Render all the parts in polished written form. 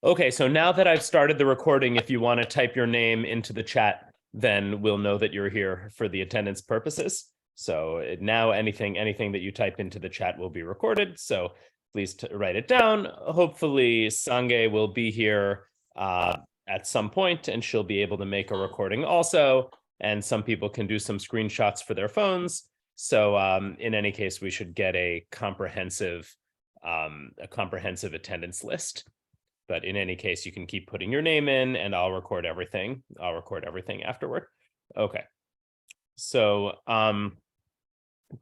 Okay, so now that I've started the recording, if you want to type your name into the chat, then we'll know that you're here for the attendance purposes. So now anything that you type into the chat will be recorded. So please write it down. Hopefully Sange will be here at some point and she'll be able to make a recording also. And some people can do some screenshots for their phones. So in any case, we should get a comprehensive attendance list. But in any case, you can keep putting your name in and I'll record everything. I'll record everything afterward. Okay. So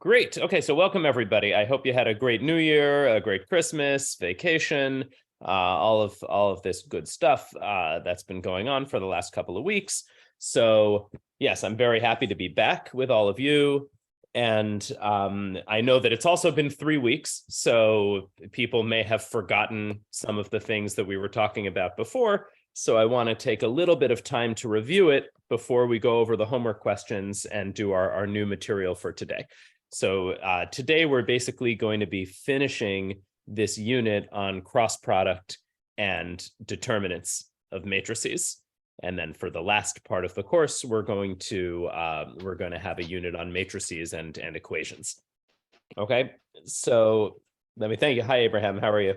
great. Okay, so welcome everybody. I hope you had a great New Year, a great Christmas, vacation, all of this good stuff that's been going on for the last couple of weeks. So yes, I'm very happy to be back with all of you. And I know that it's also been 3 weeks, so people may have forgotten some of the things that we were talking about before. So I want to take a little bit of time to review it before we go over the homework questions and do our new material for today. So today we're basically going to be finishing this unit on cross product and determinants of matrices. And then for the last part of the course, we're going to have a unit on matrices and equations. Okay, so let me thank you. Hi, Abraham. How are you?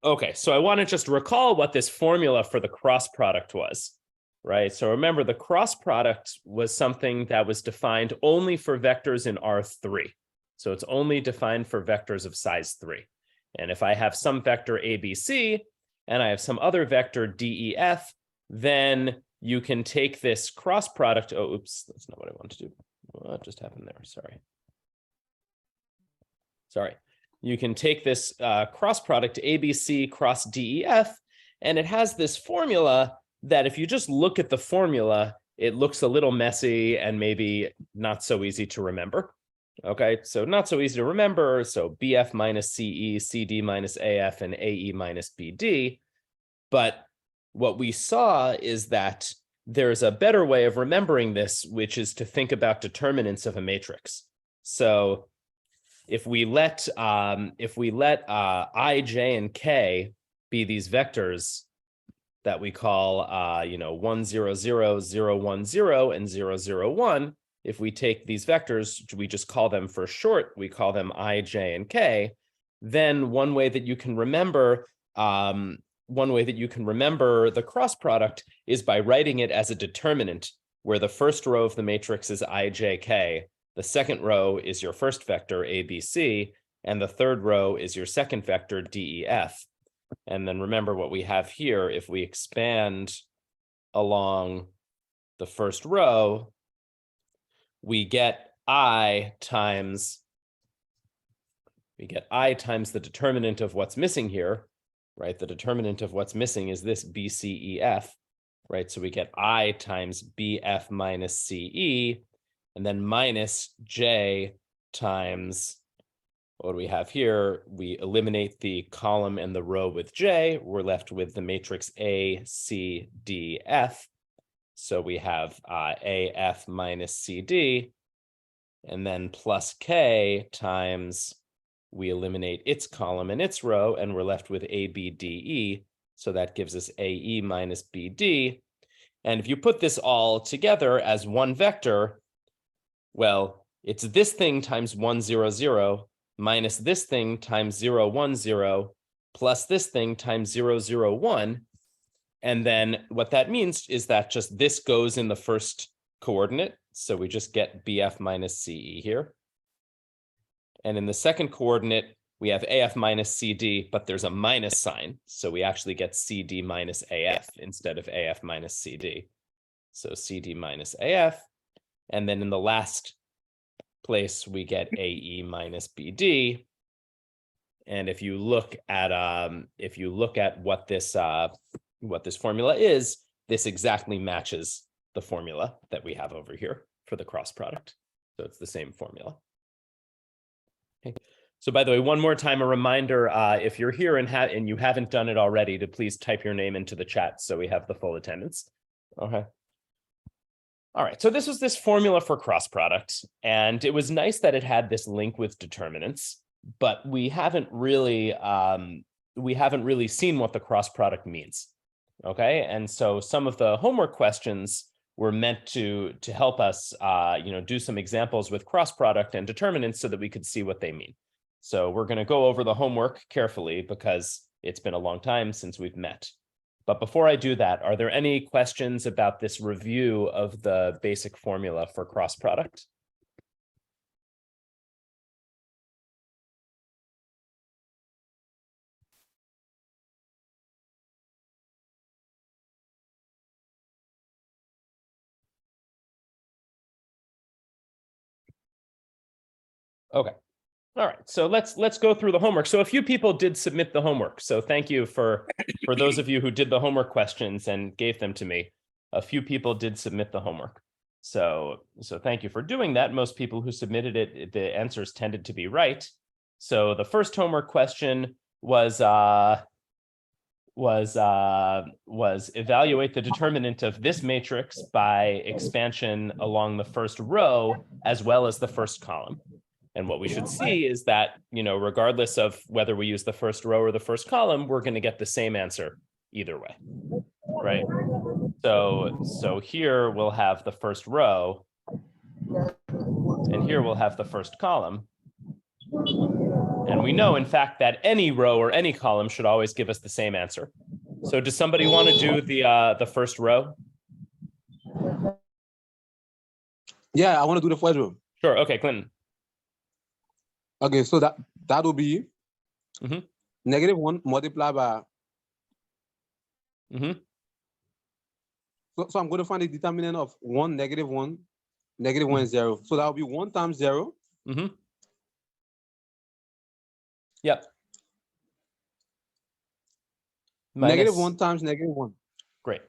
Okay, so I want to just recall what this formula for the cross product was, right? So remember, the cross product was something that was defined only for vectors in R3. So it's only defined for vectors of size 3. And if I have some vector ABC, and I have some other vector DEF, then you can take this cross product. Oh, oops, that's not what I want to do. What just happened there? Sorry. You can take this cross product ABC cross DEF, and it has this formula that if you just look at the formula, it looks a little messy and maybe not so easy to remember. Okay, so not so easy to remember. So BF minus CE, CD minus AF, and AE minus BD. But what we saw is that there's a better way of remembering this, which is to think about determinants of a matrix. So if we let I, J, and K be these vectors that we call 1, 0, 0, 0, 1, 0, and 0, 0, 1, if we take these vectors, we just call them for short, we call them I, J, and K, then one way that you can remember the cross product is by writing it as a determinant, where the first row of the matrix is I, J, K, the second row is your first vector ABC, and the third row is your second vector DEF. And then remember what we have here, if we expand along the first row, we get I times the determinant of what's missing here, right? The determinant of what's missing is this BCEF, right? So we get I times BF minus CE, and then minus J times, what do we have here? We eliminate the column and the row with J. We're left with the matrix A, C, D, F. So we have AF minus CD, and then plus K times, we eliminate its column and its row, and we're left with ABDE. So that gives us AE minus BD. And if you put this all together as one vector, well, it's this thing times 1, 0, 0, minus this thing times 0, 1, 0, plus this thing times 0, 0, 1. And then what that means is that just this goes in the first coordinate. So we just get BF minus CE here. And in the second coordinate, we have AF minus CD, but there's a minus sign. So we actually get CD minus AF instead of AF minus CD. So CD minus AF. And then in the last place, we get AE minus BD. And if you look at what this formula is, this exactly matches the formula that we have over here for the cross product. So it's the same formula. Okay. So by the way, one more time, a reminder, if you're here and you haven't done it already, to please type your name into the chat so we have the full attendance. Okay. All right, so this was this formula for cross product, and it was nice that it had this link with determinants, but we haven't really we haven't really seen what the cross product means. Okay, and so some of the homework questions were meant to help us, do some examples with cross product and determinants so that we could see what they mean. So we're going to go over the homework carefully because it's been a long time since we've met. But before I do that, are there any questions about this review of the basic formula for cross product? Okay. All right, so let's go through the homework. So a few people did submit the homework. So thank you for those of you who did the homework questions and gave them to me. A few people did submit the homework. So thank you for doing that. Most people who submitted it, the answers tended to be right. So the first homework question was evaluate the determinant of this matrix by expansion along the first row as well as the first column. And what we should see is that, regardless of whether we use the first row or the first column, we're going to get the same answer either way, right? So here we'll have the first row, and here we'll have the first column. And we know, in fact, that any row or any column should always give us the same answer. So does somebody want to do the first row? Yeah, I want to do the first row. Sure. Okay, Clinton. Okay, so that will be -1 multiplied by. So I'm going to find the determinant of 1, -1, -1 is 0. So that will be 1 times 0. Yep. -1 times -1. Great.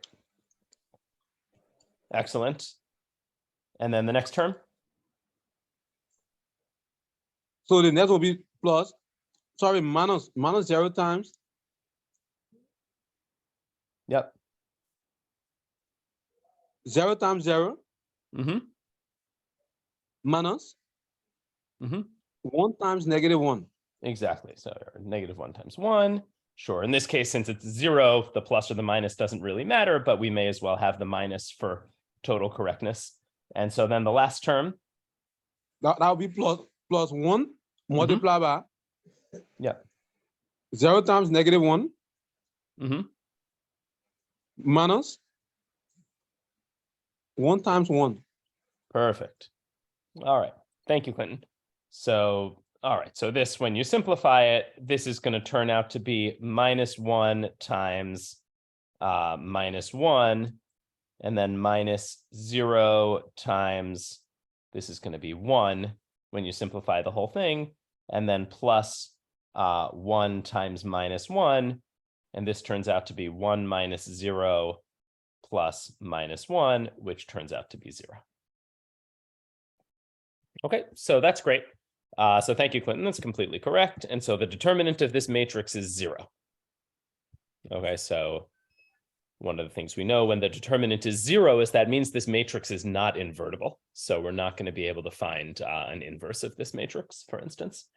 Excellent. And then the next term? So the next will be minus 0 times. Yep. 0 times 0. Minus 1 times -1. Exactly. So -1 times 1. Sure. In this case, since it's 0, the plus or the minus doesn't really matter, but we may as well have the minus for total correctness. And so then the last term. That will be plus 1 multiplied by 0 times -1 minus 1 times 1. Perfect. All right. Thank you, Clinton. So, all right. So this, when you simplify it, this is going to turn out to be -1 times -1, and then -0 times, this is going to be 1 when you simplify the whole thing, and then plus 1 times -1, and this turns out to be 1 minus 0 plus -1, which turns out to be 0. Okay, so that's great. So thank you, Clinton. That's completely correct. And so the determinant of this matrix is 0. Okay, so one of the things we know when the determinant is 0 is that means this matrix is not invertible. So we're not going to be able to find an inverse of this matrix, for instance.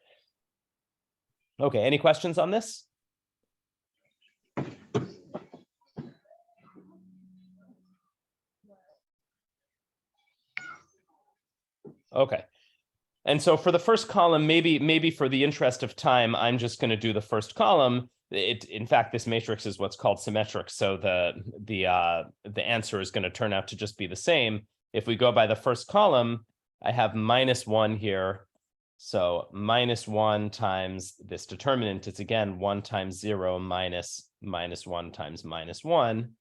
Okay, any questions on this? Okay. And so for the first column, maybe for the interest of time, I'm just going to do the first column. In fact, this matrix is what's called symmetric. So the answer is going to turn out to just be the same. If we go by the first column, I have -1 here. So -1 times this determinant is again 1 times 0 minus -1 times -1.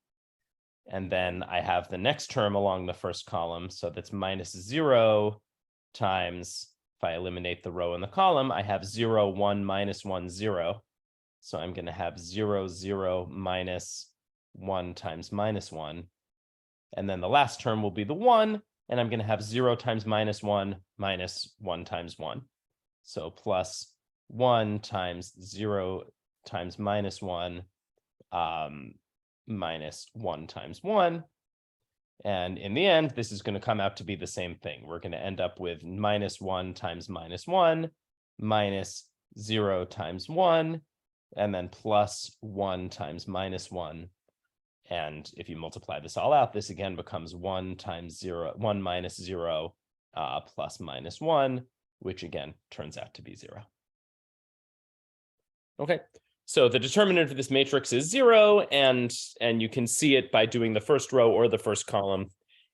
And then I have the next term along the first column. So that's -0 times, if I eliminate the row in the column, I have 0, 1, -1, 0. So I'm going to have 0, 0, -1 times -1. And then the last term will be the 1, and I'm going to have 0 times -1 minus 1 times 1. So plus 1 times 0 times -1 minus 1 times 1. And in the end, this is going to come out to be the same thing. We're going to end up with -1 times -1 minus 0 times 1. and then plus 1 times minus 1. And if you multiply this all out, this again becomes 1 times 0, 1 minus 0 plus minus 1, which again turns out to be 0. Okay, so the determinant of this matrix is 0, and you can see it by doing the first row or the first column.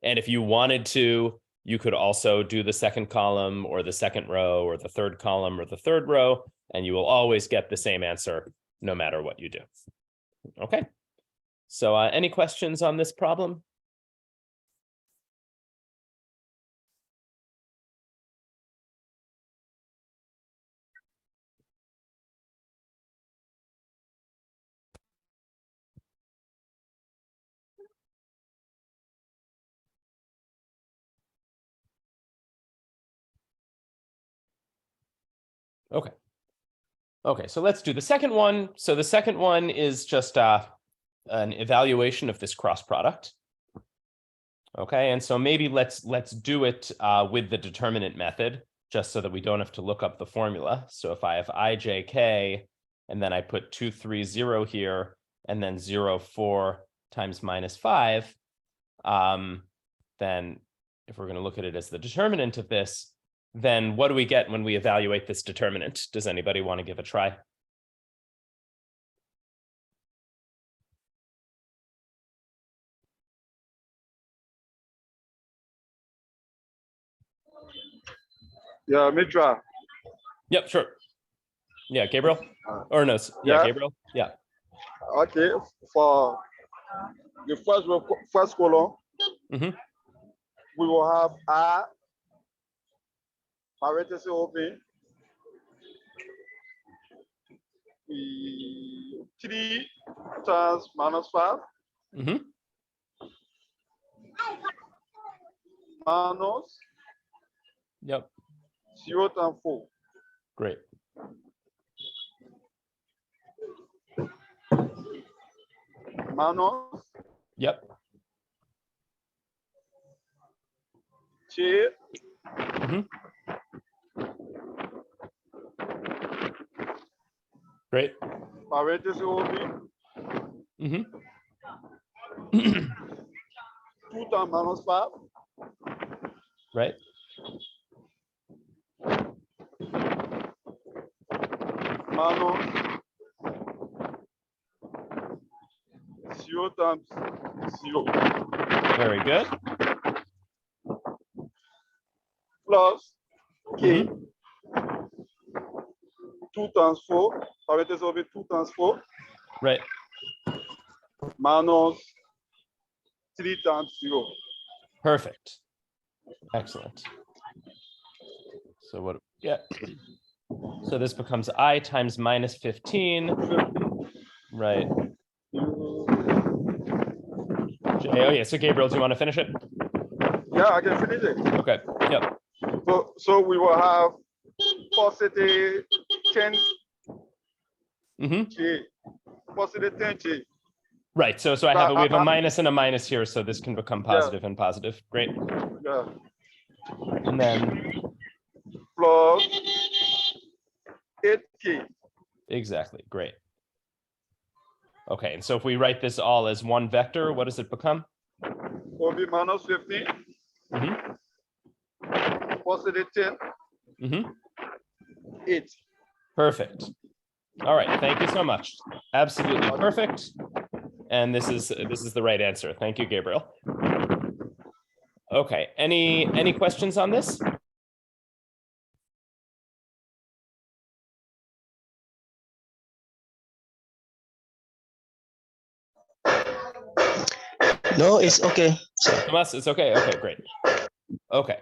And if you wanted to, you could also do the second column or the second row or the third column or the third row, and you will always get the same answer no matter what you do. Okay, so any questions on this problem? Okay. Okay, so let's do the second one. So the second one is just an evaluation of this cross product. Okay, and so maybe let's do it with the determinant method, just so that we don't have to look up the formula. So if I have ijk, and then I put 2, 3, 0 here, and then 0, 4 times minus 5, then if we're going to look at it as the determinant of this, then what do we get when we evaluate this determinant? Does anybody want to give a try? Yeah, let me try. Yep, sure. Yeah, Gabriel? Or no, yeah, Gabriel? Yeah. Okay, for the first column, Mm-hmm. we will have I, parenthesis open, 3 times minus 5, Mm-hmm. minus Yep. 0 times 4. Great. Minus Yep. 2. Mm-hmm. Great. Parenthesis open, Mm-hmm. 2 times minus 5, Right. minus 0 times 0, Very good. plus K, Mm-hmm. 2 times 4, parenthesis open, 2 times 4, Right. minus 3 times 0. Perfect. Excellent. So what? Yeah. So this becomes I times minus 15. Right. Oh yeah. So Gabriel, do you want to finish it? Yeah, I can finish it. Okay. Yep. So we will have positive 10 Mm-hmm. K, positive 10 K. Right. So we have a minus and a minus here, so this can become positive and positive. Great. Yeah. And then Plus 8K. exactly. Great. Okay. And so if we write this all as one vector, what does it become? Will be minus 15, Mm-hmm. positive 10, Mm-hmm. 8. Perfect. All right. Thank you so much. Absolutely perfect. And this is the right answer. Thank you, Gabriel. Okay. Any questions on this? No, it's okay. Tomas, it's okay. Okay, great. Okay.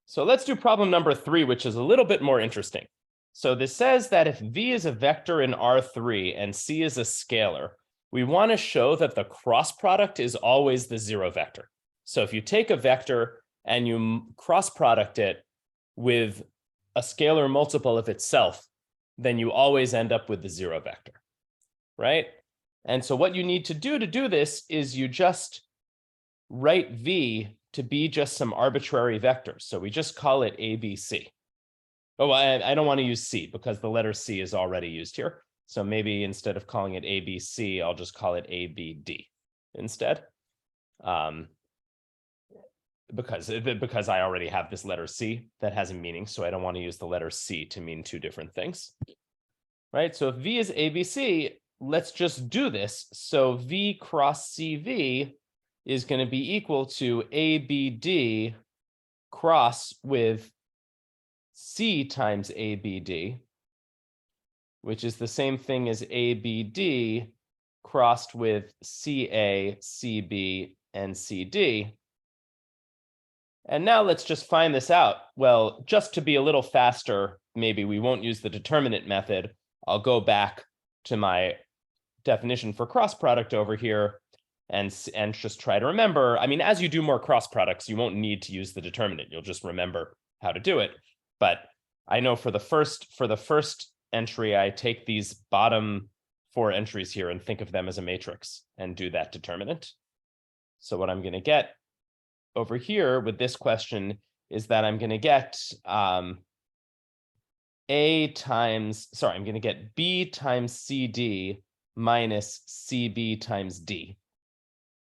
So let's do problem number 3, which is a little bit more interesting. So this says that if V is a vector in R3 and C is a scalar, we want to show that the cross product is always the 0 vector. So if you take a vector and you cross product it with a scalar multiple of itself, then you always end up with the 0 vector, right? And so what you need to do this is you just write V to be just some arbitrary vectors. So we just call it ABC. Oh, I don't want to use C because the letter C is already used here. So maybe instead of calling it ABC, I'll just call it ABD instead. Because I already have this letter C that has a meaning, so I don't want to use the letter C to mean two different things. Right? So if V is ABC, let's just do this. So V cross CV is going to be equal to ABD cross with C times ABD, which is the same thing as ABD crossed with CA, CB, and CD. And now let's just find this out. Well, just to be a little faster, maybe we won't use the determinant method. I'll go back to my definition for cross product over here and just try to remember. I mean, as you do more cross products, you won't need to use the determinant. You'll just remember how to do it. But I know for the first entry, I take these bottom 4 entries here and think of them as a matrix and do that determinant. So what I'm going to get over here with this question is that I'm going to get I'm going to get B times CD minus CB times D.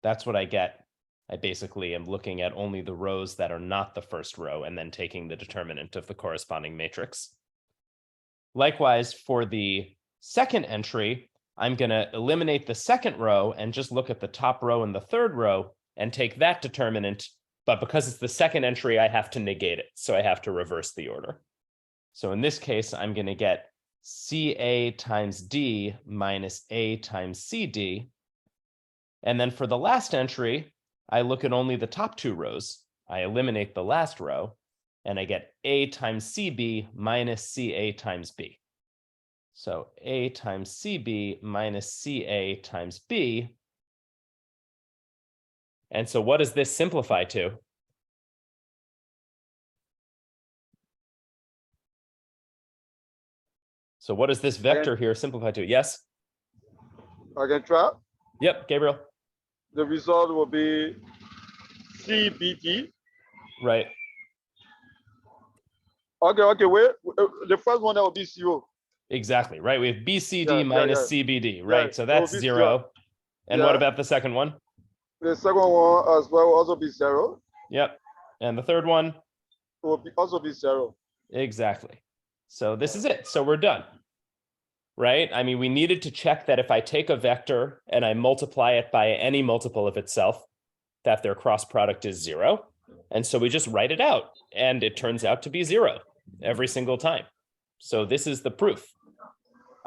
That's what I get. I basically am looking at only the rows that are not the first row and then taking the determinant of the corresponding matrix. Likewise, for the second entry, I'm going to eliminate the second row and just look at the top row and the third row and take that determinant. But because it's the second entry, I have to negate it. So I have to reverse the order. So in this case, I'm going to get CA times D minus A times CD. And then for the last entry, I look at only the top 2 rows. I eliminate the last row, and I get A times CB minus CA times B. So A times CB minus CA times B. And so what does this simplify to? So what does this vector here simplify to? Yes? I can try. Yep, Gabriel. The result will be CBT. Right. Okay, wait. The first one that will be 0. Exactly, right? We have BCD minus CBD, right? Yeah, so that's 0. 0. And what about the second one? The second one as well will also be 0. Yep. And the third one? Will also be 0. Exactly. So this is it. So we're done, right? I mean, we needed to check that if I take a vector and I multiply it by any multiple of itself, that their cross product is 0. And so we just write it out, and it turns out to be 0 every single time. So this is the proof,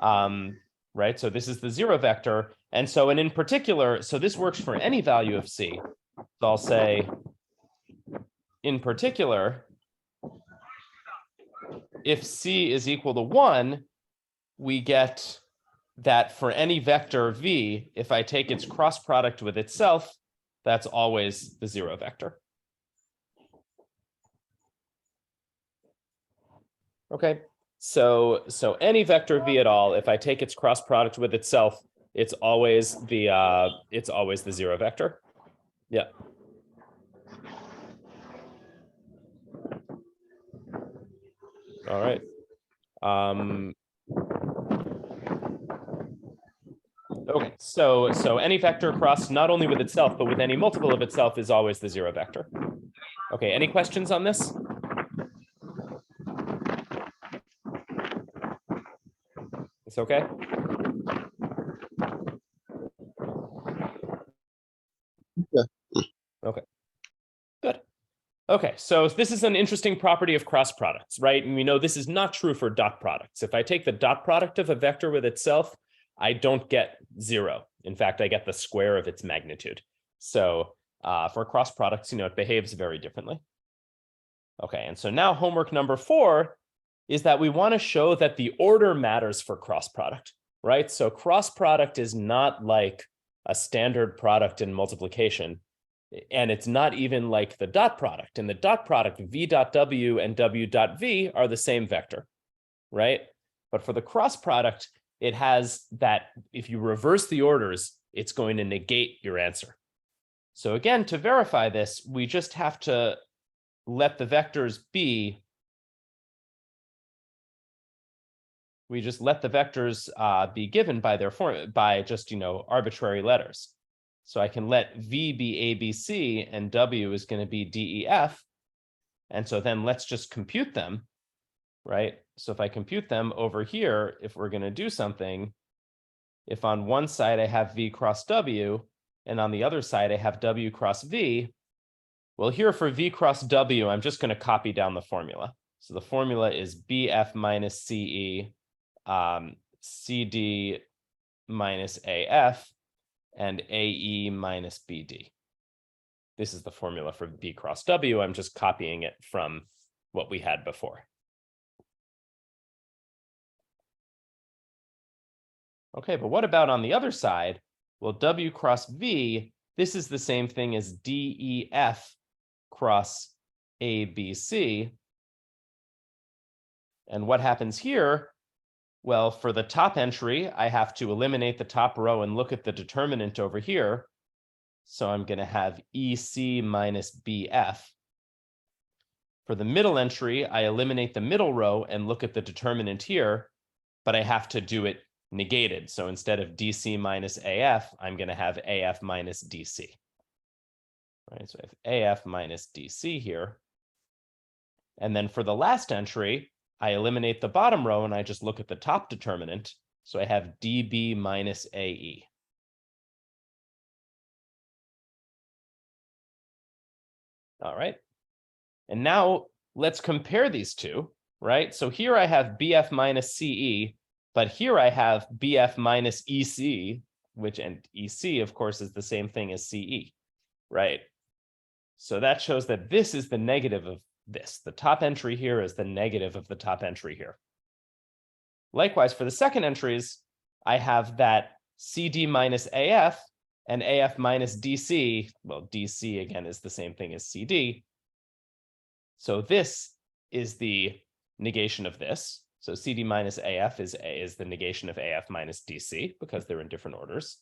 right? So this is the 0 vector. And so, and in particular, so this works for any value of C. So I'll say, in particular, if C is equal to 1, we get that for any vector V, if I take its cross product with itself, that's always the 0 vector. Okay, so any vector V at all, if I take its cross product with itself, it's always the 0 vector. Yeah. All right. Okay, so any vector crossed not only with itself, but with any multiple of itself is always the 0 vector. Okay, any questions on this? It's okay? Yeah. Okay, good. Okay, so this is an interesting property of cross products, right? And we know this is not true for dot products. If I take the dot product of a vector with itself, I don't get 0. In fact, I get the square of its magnitude. So for cross products, it behaves very differently. Okay, and so now homework number 4 is that we want to show that the order matters for cross product, right? So cross product is not like a standard product in multiplication, and it's not even like the dot product. In the dot product, v dot w and w dot v are the same vector, right? But for the cross product, it has that if you reverse the orders, it's going to negate your answer. So again, to verify this, we just have to let the vectors be we just let the vectors be given by their form, by just, arbitrary letters. So I can let V be ABC and W is going to be DEF. And so then let's just compute them, right? So if I compute them over here, if we're going to do something, if on one side I have V cross W, and on the other side I have W cross V, well, here for V cross W, I'm just going to copy down the formula. So the formula is BF minus CE, CD minus AF, and AE minus BD. This is the formula for V cross W. I'm just copying it from what we had before. Okay, but what about on the other side? Well, W cross V, this is the same thing as DEF cross ABC. And what happens here? Well, for the top entry, I have to eliminate the top row and look at the determinant over here. So I'm going to have EC minus BF. For the middle entry, I eliminate the middle row and look at the determinant here, but I have to do it negated. So instead of DC minus AF, I'm going to have AF minus DC. Right, so I have AF minus DC here. And then for the last entry, I eliminate the bottom row and I just look at the top determinant. So I have DB minus AE. All right. And now let's compare these two, right? So here I have BF minus CE, but here I have BF minus EC, which, and EC, of course, is the same thing as CE, right? So that shows that this is the negative of this. The top entry here is the negative of the top entry here. Likewise, for the second entries, I have that CD minus AF and AF minus DC. Well, DC, again, is the same thing as CD. So this is the negation of this. So CD minus AF is the negation of AF minus DC because they're in different orders.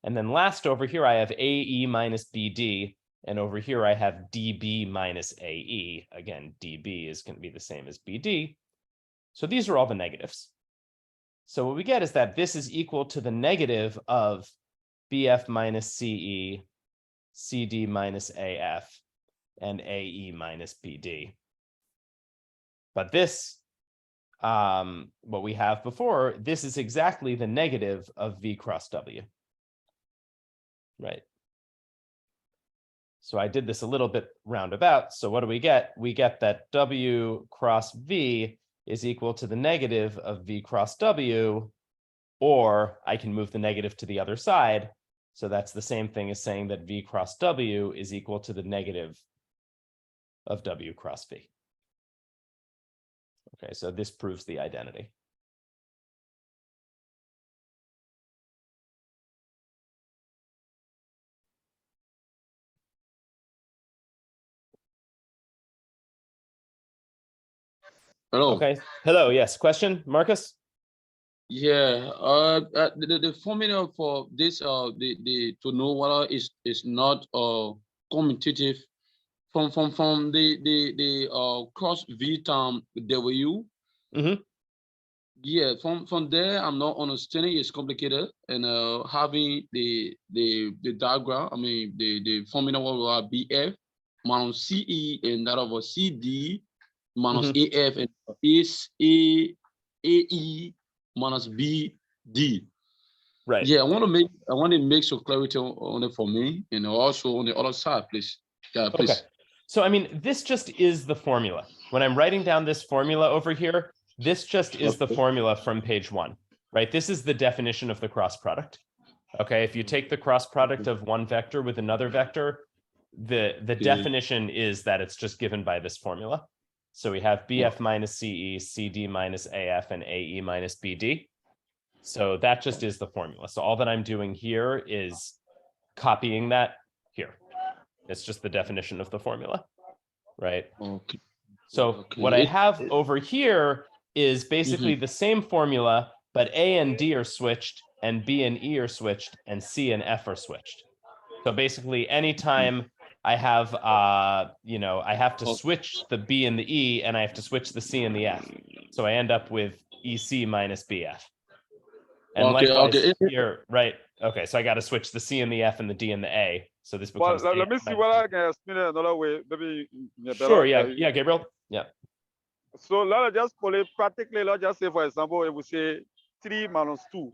And then last over here, I have AE minus BD. And over here, I have DB minus AE. Again, DB is going to be the same as BD. So these are all the negatives. So what we get is that this is equal to the negative of BF minus CE, CD minus AF, and AE minus BD. But this, what we have before, this is exactly the negative of V cross W. Right. So I did this a little bit roundabout. So what do we get? We get that W cross V is equal to the negative of V cross W, or I can move the negative to the other side. So that's the same thing as saying that V cross W is equal to the negative of W cross V. Okay, so this proves the identity. Hello. Okay. Hello. Yes. Question, Marcus? Yeah. The formula for this the to know whether is not commutative from the cross V term W. Mm-hmm. Yeah. From there, I'm not understanding. It's complicated, and having the diagram. I mean the formula will be BF minus CE and that of a CD minus AF and is AE minus BD. Right. Yeah, I want to make some clarity on it for me, and also on the other side, please. Yeah, please. Okay. So I mean, this just is the formula. When I'm writing down this formula over here, this just is the formula from page 1, right? This is the definition of the cross product. Okay, if you take the cross product of one vector with another vector, the definition is that it's just given by this formula. So we have BF minus CE, CD minus AF, and AE minus BD. So that just is the formula. So all that I'm doing here is copying that here. It's just the definition of the formula, right? Okay. So what I have over here is basically the same formula, but A and D are switched, and B and E are switched, and C and F are switched. So basically, anytime I have, I have to switch the B and the E, and I have to switch the C and the F. So I end up with EC minus BF. And Okay, likewise okay. here, right? Okay, so I got to switch the C and the F and the D and the A. So this Well, becomes. let me see what I can explain it another way. Maybe Sure. Yeah. Yeah. Gabriel. Yeah. So let's just call it practically. Let's just say, for example, if we say 3 minus 2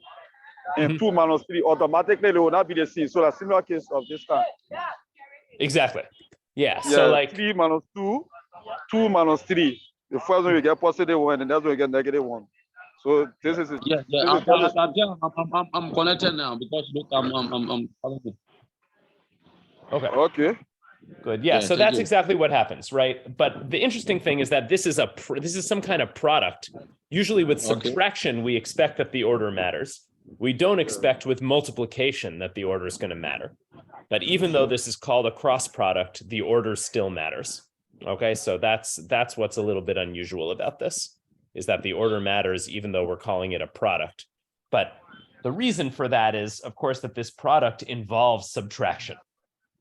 and 2 minus 3, automatically it will not be the same. So a similar case of this time. Exactly. Yeah. Yeah, So like 3 minus 2, 2 minus 3. The first one you get positive 1, and that's when you get negative 1. So this is it. Yeah, yeah. I'm connected now because look, I'm okay. Okay. Good. Yeah. Yeah, So thank that's you. exactly what happens, right? But the interesting thing is that this is some kind of product. Usually with Okay. subtraction, we expect that the order matters. We don't expect with multiplication that the order is going to matter. But even though this is called a cross product, the order still matters. Okay. So that's what's a little bit unusual about this, is that the order matters even though we're calling it a product. But the reason for that is, of course, that this product involves subtraction.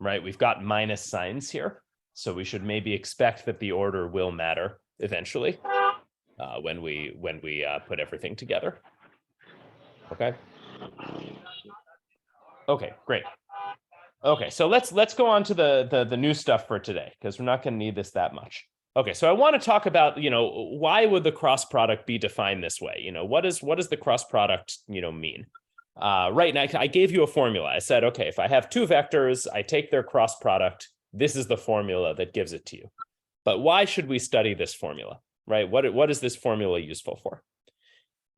Right, we've got minus signs here, so we should maybe expect that the order will matter eventually when we put everything together. Okay. Okay, great. Okay, so let's go on to the new stuff for today, because we're not going to need this that much. Okay, so I want to talk about, why would the cross product be defined this way? What does the cross product mean? Right now, I gave you a formula. I said, okay, if I have two vectors, I take their cross product. This is the formula that gives it to you. But why should we study this formula, right? What is this formula useful for?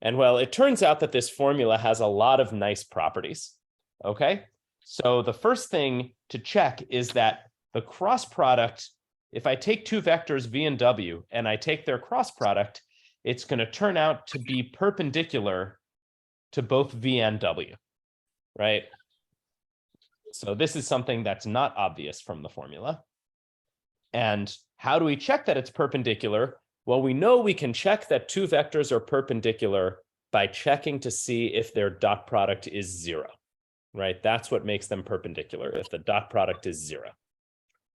And well, it turns out that this formula has a lot of nice properties. Okay, so the first thing to check is that the cross product, if I take two vectors v and w and I take their cross product, it's going to turn out to be perpendicular to both v and w, right? So this is something that's not obvious from the formula. And how do we check that it's perpendicular? Well, we know we can check that two vectors are perpendicular by checking to see if their dot product is 0, right? That's what makes them perpendicular, if the dot product is 0.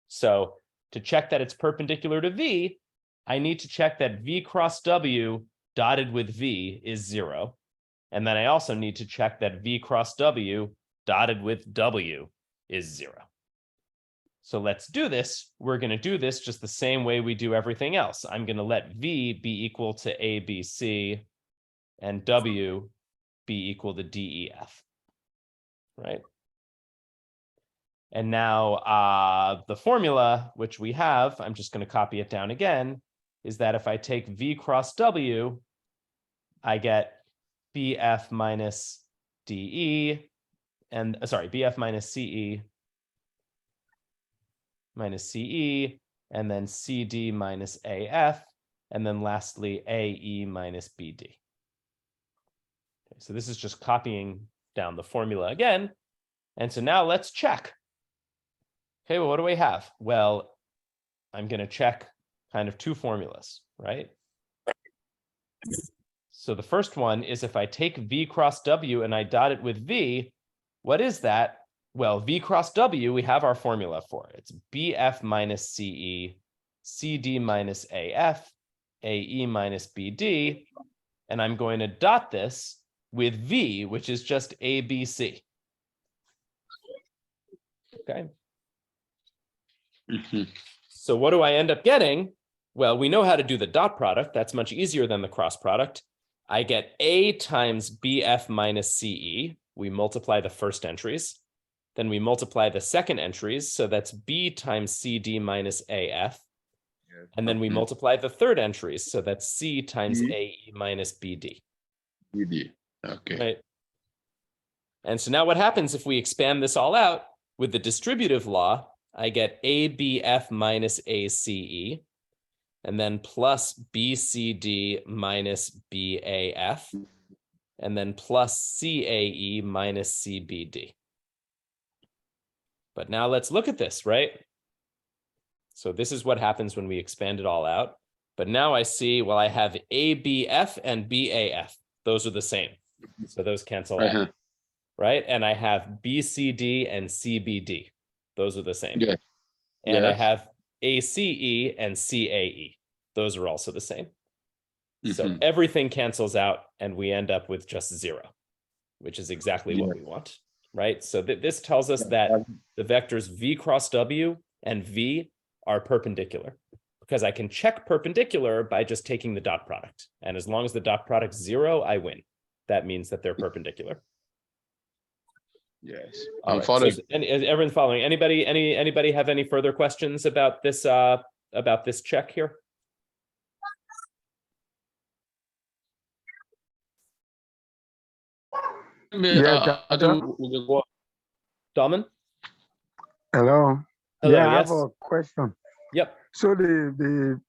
So to check that it's perpendicular to v, I need to check that v cross w dotted with v is 0. And then I also need to check that v cross w dotted with w is 0. So let's do this. We're going to do this just the same way we do everything else. I'm going to let v be equal to ABC and w be equal to DEF, right? And now the formula, which we have, I'm just going to copy it down again, is that if I take v cross w, I get BF minus DE, and BF minus CE minus CE, and then CD minus AF, and then lastly AE minus BD. Okay, so this is just copying down the formula again. And so now let's check. Okay, well, what do we have? Well, I'm going to check kind of two formulas, right? So the first one is if I take v cross w and I dot it with v, what is that? Well, v cross w, we have our formula for it. It's BF minus CE, CD minus AF, AE minus BD, and I'm going to dot this with v, which is just ABC. Okay. So what do I end up getting? Well, we know how to do the dot product. That's much easier than the cross product. I get A times BF minus CE. We multiply the first entries. Then we multiply the second entries. So that's B times CD minus AF. And then we multiply the third entries. So that's C times AE minus BD. BD. Okay. Right. And so now what happens if we expand this all out with the distributive law? I get ABF minus ACE, and then plus BCD minus BAF, and then plus CAE minus CBD. But now let's look at this, right? So this is what happens when we expand it all out. But now I see, well, I have ABF and BAF. Those are the same. So those cancel out, right? And I have BCD and CBD. Those are the same. Yeah. And I have ACE and CAE. Those are also the same. So Mhm. everything cancels out and we end up with just 0, which is exactly what we want, right? So this tells us that the vectors v cross w and v are perpendicular, because I can check perpendicular by just taking the dot product. And as long as the dot product's 0, I win. That means that they're perpendicular. Yes. All right. So is everyone following? Anybody have any further questions about this check here? I think Dalman? Hello. Hello, Yeah, I have yes. a question. Yep. So you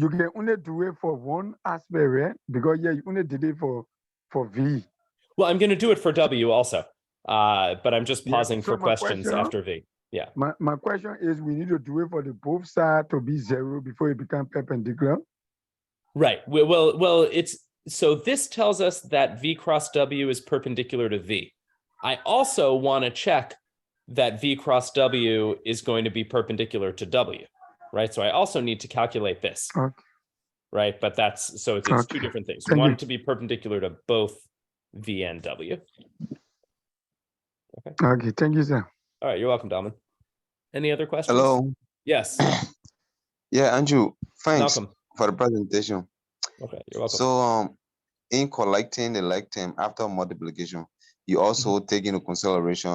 can only do it for one aspect, right? Because you only did it for V. Well, I'm going to do it for W also, but I'm just pausing so for my questions question- after V. Yeah. My question is, we need to do it for the both sides to be 0 before it becomes perpendicular. Right. Well, so this tells us that V cross W is perpendicular to V. I also want to check that V cross W is going to be perpendicular to W, right? So I also need to calculate this, Okay. right? But it's two Okay. different things. Thank One you. to be perpendicular to both V and W. Okay, thank you, sir. All right, you're welcome, Dalman. Any other questions? Hello. Yes, Yeah, Andrew, thanks Malcolm. for the presentation. Okay, you're welcome. So, in collecting the like term after multiplication, you also take into consideration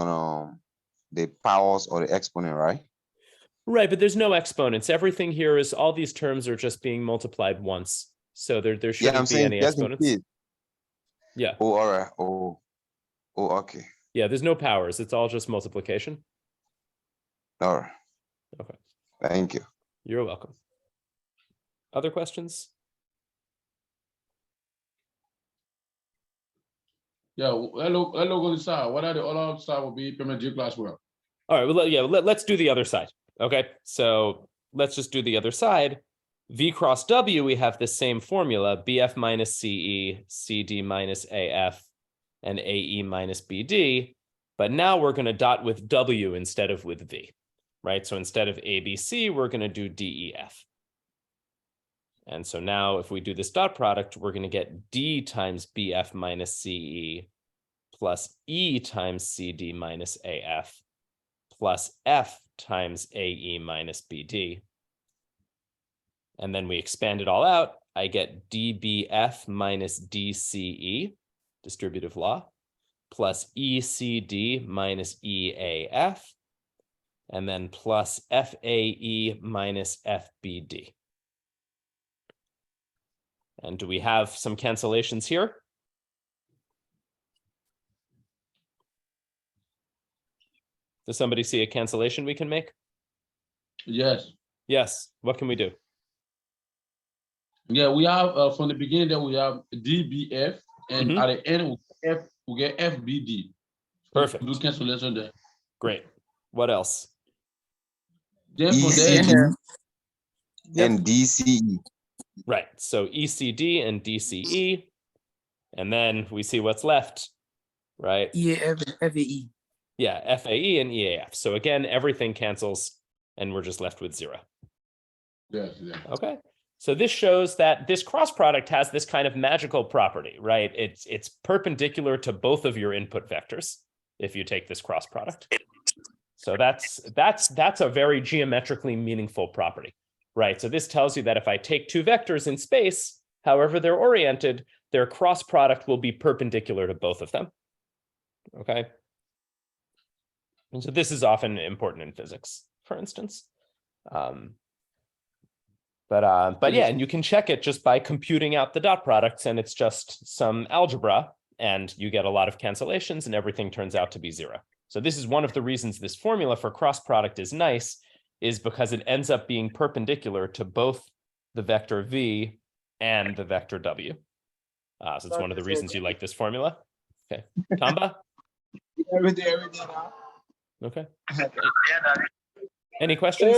the powers or the exponent, right? Right, but there's no exponents. Everything here is, all these terms are just being multiplied once. So there Yeah, shouldn't I'm be saying any just in exponents. case. Yeah, Oh, all right. Oh, okay. yeah, there's no powers. It's all just multiplication. All right. Okay. Thank you. You're welcome. Other questions? Yeah, hello, Gonzalo. What are the other side will be perpendicular as well? All right, well, let's do the other side. Okay, so let's just do the other side. V cross W, we have the same formula, BF minus CE, CD minus AF, and AE minus BD. But now we're going to dot with W instead of with V, right? So instead of ABC, we're going to do DEF. And so now if we do this dot product, we're going to get D times BF minus CE plus E times CD minus AF plus F times AE minus BD. And then we expand it all out. I get DBF minus DCE, distributive law, plus ECD minus EAF, and then plus FAE minus FBD. And do we have some cancellations here? Does somebody see a cancellation we can make? Yes. Yes. What can we do? Yeah, we have from the beginning that we have DBF, and at the end we get FBD. So Perfect. do cancellation there. Great. What else? Then from there, ECD and DCE. Right. So ECD and DCE. And then we see what's left, right? EAF and FAE. Yeah, FAE and EAF. So again, everything cancels and we're just left with 0. yes, yeah. Okay. So this shows that this cross product has this kind of magical property, right? It's perpendicular to both of your input vectors if you take this cross product. So that's a very geometrically meaningful property, right? So this tells you that if I take two vectors in space, however they're oriented, their cross product will be perpendicular to both of them. Okay. And so this is often important in physics, for instance. But yeah, and you can check it just by computing out the dot products, and it's just some algebra, and you get a lot of cancellations, and everything turns out to be 0. So this is one of the reasons this formula for cross product is nice, is because it ends up being perpendicular to both the vector v and the vector w. So it's one of the reasons you like this formula. Okay, Tamba? Okay. Any questions?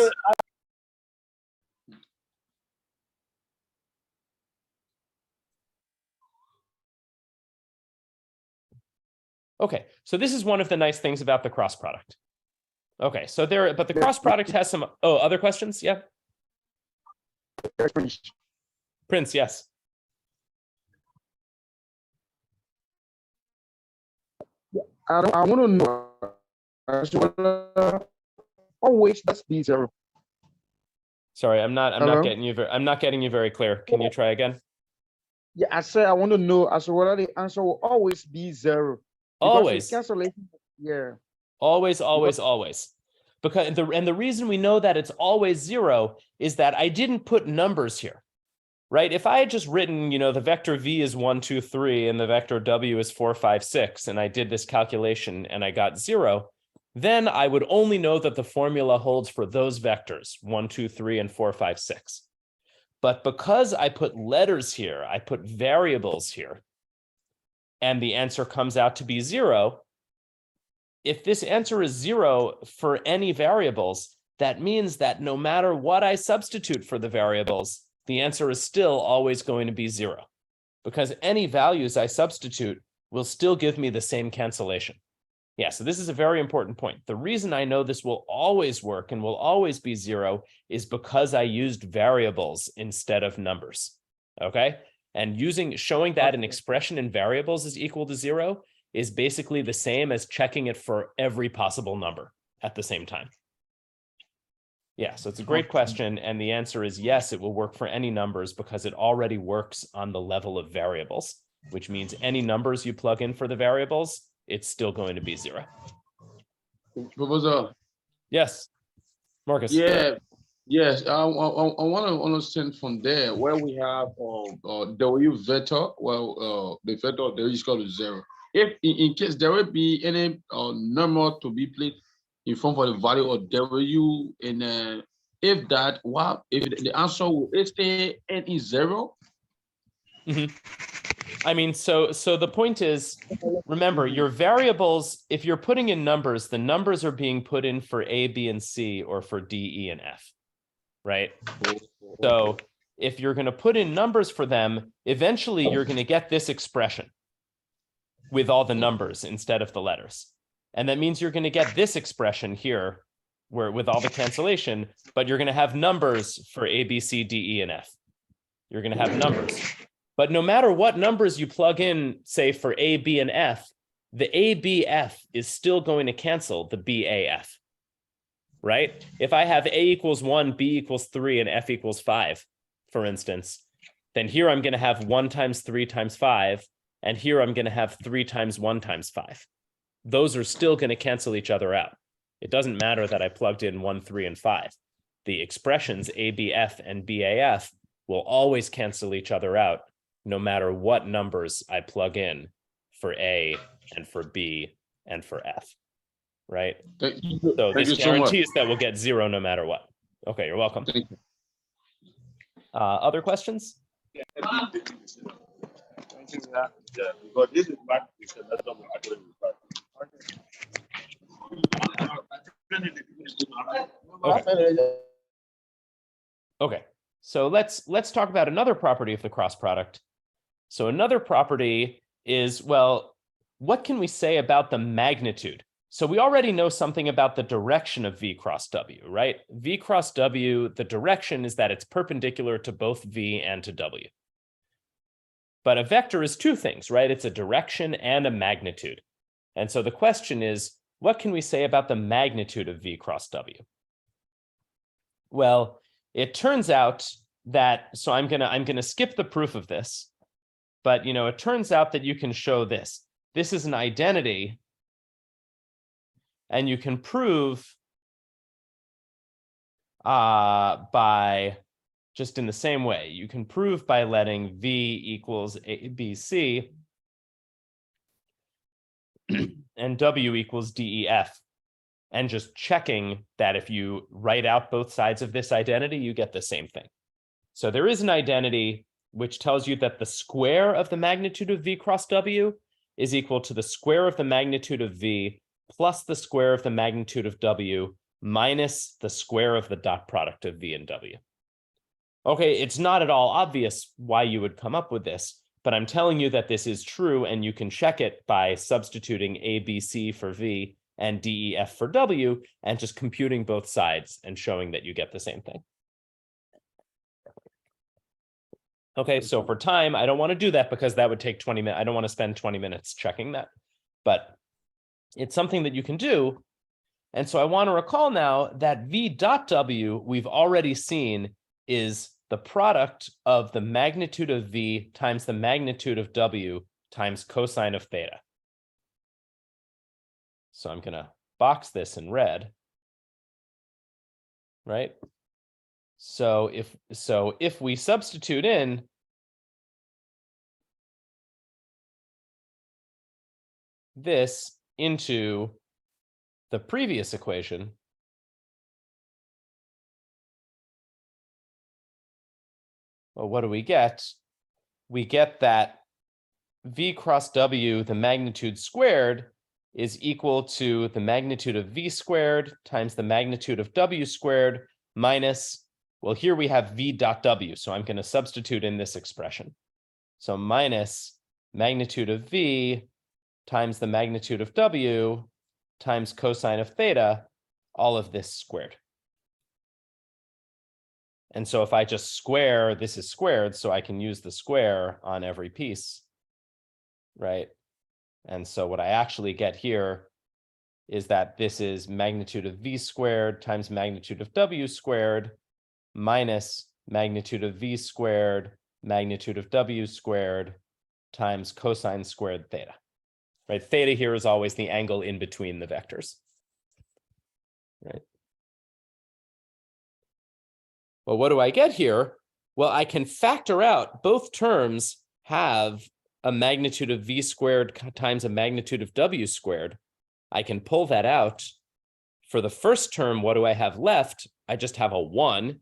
Okay, so this is one of the nice things about the cross product. Okay, so but the cross product has some, other questions? Yeah. Prince, yes. I want to know always that's be zero. Sorry, I'm not Hello? getting you very clear. Can you try again? Yeah, I said I want to know as to whether the answer will always be zero. Because Always. with cancellation, yeah. Always. Because the reason we know that it's always zero is that I didn't put numbers here, right? If I had just written, the vector v is 1, 2, 3, and the vector w is 4, 5, 6, and I did this calculation and I got zero, then I would only know that the formula holds for those vectors, 1, 2, 3, and 4, 5, 6. But because I put letters here, I put variables here, and the answer comes out to be zero, if this answer is zero for any variables, that means that no matter what I substitute for the variables, the answer is still always going to be zero, because any values I substitute will still give me the same cancellation. Yeah, so this is a very important point. The reason I know this will always work and will always be zero is because I used variables instead of numbers, okay? And showing that an expression in variables is equal to zero is basically the same as checking it for every possible number at the same time. Yeah, so it's a great question, and the answer is yes, it will work for any numbers because it already works on the level of variables, which means any numbers you plug in for the variables, it's still going to be zero. Professor. Yes, Marcus. Yeah, yes. I want to understand from there where we have W vector. Well, the vector there is equal to zero. If in case there will be any number to be placed in front of the value of W, and if that, what if the answer will stay n is zero? I mean, so the point is, remember your variables, if you're putting in numbers, the numbers are being put in for A, B, and C, or for D, E, and F, right? So if you're going to put in numbers for them, eventually you're going to get this expression with all the numbers instead of the letters. And that means you're going to get this expression here where with all the cancellation, but you're going to have numbers for A, B, C, D, E, and F. You're going to have numbers. But no matter what numbers you plug in, say for A, B, and F, the A, B, F is still going to cancel the B, A, F, right? If I have A equals 1, B equals 3, and F equals 5, for instance, then here I'm going to have 1 times 3 times 5, and here I'm going to have 3 times 1 times 5. Those are still going to cancel each other out. It doesn't matter that I plugged in 1, 3, and 5. The expressions A, B, F, and B, A, F will always cancel each other out, no matter what numbers I plug in for A and for B and for F, right? So this guarantees that we'll get zero no matter what. Okay, you're welcome. Thank you. Other questions? Yeah, because this is back Okay, so let's talk about another property of the cross product. So another property is, well, what can we say about the magnitude? So we already know something about the direction of V cross W, right? V cross W, the direction is that it's perpendicular to both V and to W. But a vector is two things, right? It's a direction and a magnitude. And so the question is, what can we say about the magnitude of V cross W? Well, it turns out that, so I'm gonna skip the proof of this, but it turns out that you can show this. This is an identity, and you can prove by just in the same way. You can prove by letting V equals ABC and W equals DEF, and just checking that if you write out both sides of this identity, you get the same thing. So there is an identity which tells you that the square of the magnitude of V cross W is equal to the square of the magnitude of V plus the square of the magnitude of W minus the square of the dot product of V and W. Okay, it's not at all obvious why you would come up with this, but I'm telling you that this is true, and you can check it by substituting ABC for V and DEF for W and just computing both sides and showing that you get the same thing. Okay, so for time, I don't want to do that because that would take 20 minutes. I don't want to spend 20 minutes checking that. But it's something that you can do. And so I want to recall now that V dot W we've already seen is the product of the magnitude of V times the magnitude of W times cosine of theta. So I'm going to box this in red, right? So if we substitute in this into the previous equation, well, what do we get? We get that V cross W, the magnitude squared, is equal to the magnitude of V squared times the magnitude of W squared minus, well, here we have V dot W, so I'm going to substitute in this expression. So minus magnitude of V times the magnitude of W times cosine of theta, all of this squared. And so if I just square, this is squared, so I can use the square on every piece, right? And so what I actually get here is that this is magnitude of V squared times magnitude of W squared minus magnitude of V squared, magnitude of W squared times cosine squared theta, right? Theta here is always the angle in between the vectors, right? Well, what do I get here? Well, I can factor out both terms have a magnitude of V squared times a magnitude of W squared. I can pull that out. For the first term, what do I have left? I just have a 1.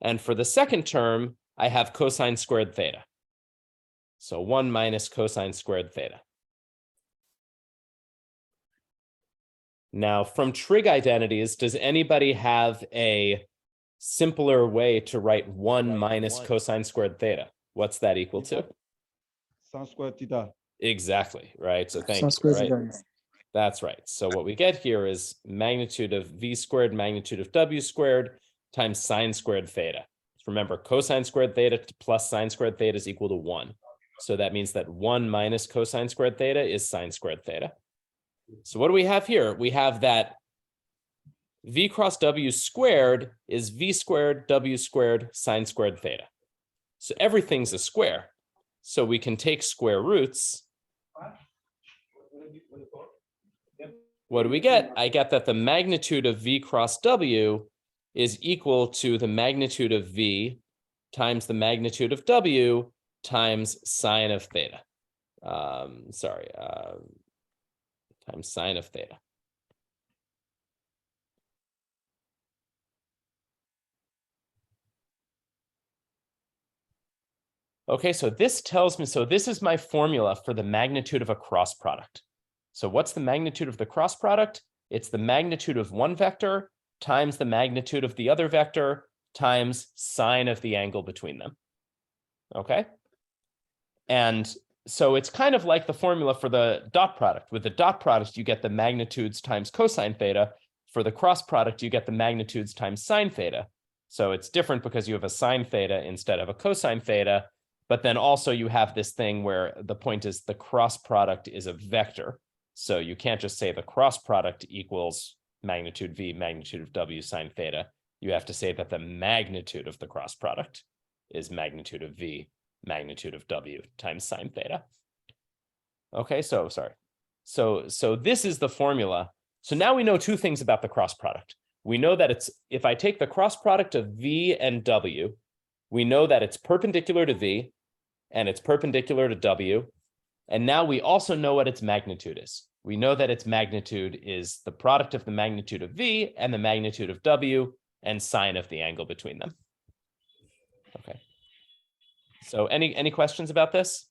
And for the second term, I have cosine squared theta. So 1 minus cosine squared theta. Now, from trig identities, does anybody have a simpler way to write 1 minus cosine squared theta? What's that equal to? Sin squared theta. Exactly, right? So thank Sin you, squared right? theta. That's right. So what we get here is magnitude of V squared, magnitude of W squared times sine squared theta. Remember, cosine squared theta plus sine squared theta is equal to 1. So that means that 1 minus cosine squared theta is sine squared theta. So what do we have here? We have that V cross W squared is V squared, W squared, sine squared theta. So everything's a square. So we can take square roots. What do we get? I get that the magnitude of V cross W is equal to the magnitude of V times the magnitude of W times sine of theta. Times sine of theta. Okay, so this tells me, so this is my formula for the magnitude of a cross product. So what's the magnitude of the cross product? It's the magnitude of one vector times the magnitude of the other vector times sine of the angle between them. Okay? And so it's kind of like the formula for the dot product. With the dot product, you get the magnitudes times cosine theta. For the cross product, you get the magnitudes times sine theta. So it's different because you have a sine theta instead of a cosine theta. But then also you have this thing where the point is the cross product is a vector. So you can't just say the cross product equals magnitude V, magnitude of W sine theta. You have to say that the magnitude of the cross product is magnitude of V, magnitude of W times sine theta. Okay, so sorry. So this is the formula. So now we know two things about the cross product. We know that it's, if I take the cross product of V and W, we know that it's perpendicular to V and it's perpendicular to W. And now we also know what its magnitude is. We know that its magnitude is the product of the magnitude of V and the magnitude of W and sine of the angle between them. Okay. So any questions about this?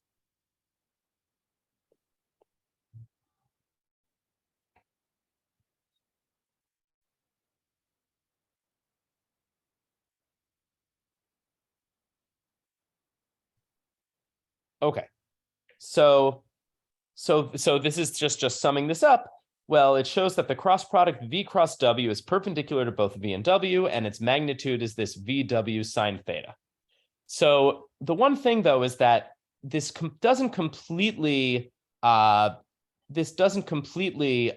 Okay. So this is just summing this up. Well, it shows that the cross product V cross W is perpendicular to both V and W, and its magnitude is this VW sine theta. So the one thing, though, is that this doesn't completely this doesn't completely